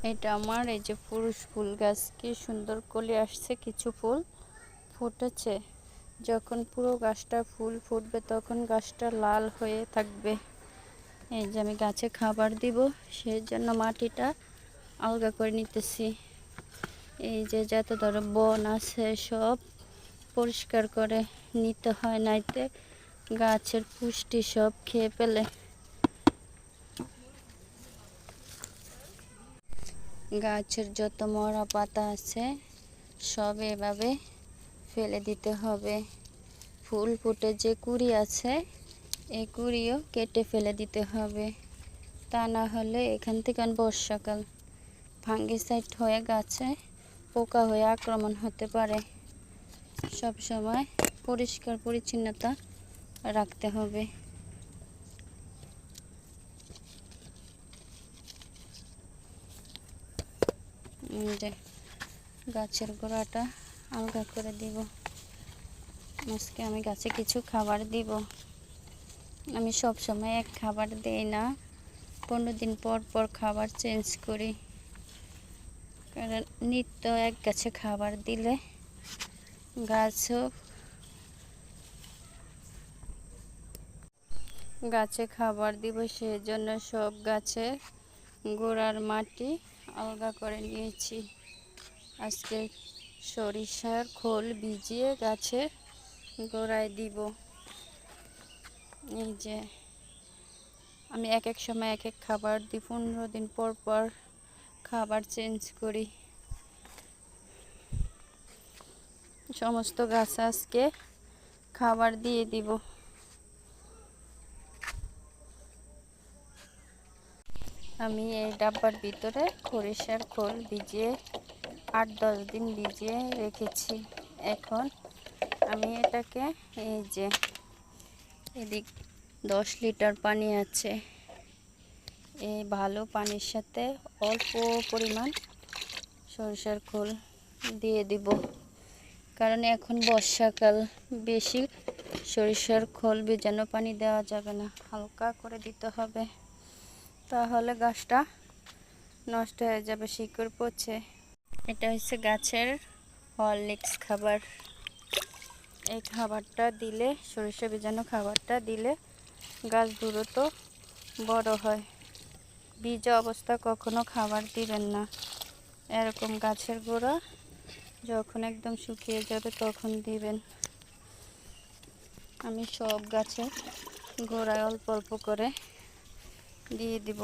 এটা আমার এই যে পুরুষ ফুল গাছ, কি সুন্দর কলি আসছে, কিছু ফুল ফুটেছে। যখন পুরো গাছটা ফুল ফুটবে তখন গাছটা লাল হয়ে থাকবে। এই যে আমি গাছে খাবার দিব, সেই জন্য মাটিটা আলগা করে নিতেছি। এই যে যত ধরো বন আছে সব পরিষ্কার করে নিতে হয়, নাইতে গাছের পুষ্টি সব খেয়ে ফেলে। গাছের যত মরা পাতা আছে সব এভাবে ফেলে দিতে হবে। ফুল ফুটে যে কুঁড়ি আছে এই কুঁড়িও কেটে ফেলে দিতে হবে, তা না হলে এখান থেকে বর্ষাকাল ফাঙ্গিসাইড হয়ে গাছে পোকা হয়ে আক্রমণ হতে পারে। সব সময় পরিষ্কার পরিচ্ছন্নতা রাখতে হবে। যে গাছের গোড়াটা আলগা করে দিব। আজকে আমি গাছে কিছু খাবার দিব। আমি সব সময় এক খাবার দেই না, 15 দিন পর পর খাবার চেঞ্জ করি, কারণ নিত্য এক গাছে খাবার দিলে গাছে খাবার দিব। সেই জন্য সব গাছে গোড়ার মাটি আলগা করে নিয়েছি। আজকে সরিষার খোল ভিজিয়ে গাছের গোড়ায় দিব। এই যে আমি এক এক সময় এক এক খাবার দিই, 15 দিন পর পর খাবার চেঞ্জ করি। সমস্ত গাছ আজকে খাবার দিয়ে দিব। আমি এই ডাব্বার ভিতরে সরিষার খোল ভিজিয়ে 8-10 দিন ভিজিয়ে রেখেছি। এখন আমি এটাকে এই যে এদিক 10 লিটার পানি আছে, এই ভালো পানির সাথে অল্প পরিমাণ সরিষার খোল দিয়ে দিব, কারণ এখন বর্ষাকাল, বেশি সরিষার খোল ভেজানো পানি দেওয়া যাবে না, হালকা করে দিতে হবে, তাহলে গাছটা নষ্ট হয়ে যাবে, শিকড় পচে। এটা হচ্ছে গাছের হরলিক্স খাবার। এই খাবারটা দিলে, সরিষা ভেজানো খাবারটা দিলে গাছ দ্রুত বড় হয়। ভিজা অবস্থা কখনো খাবার দিবেন না। এরকম গাছের গোড়া যখন একদম শুকিয়ে যাবে তখন দিবেন। আমি সব গাছের গোড়ায় অল্প অল্প করে দিয়ে দিব।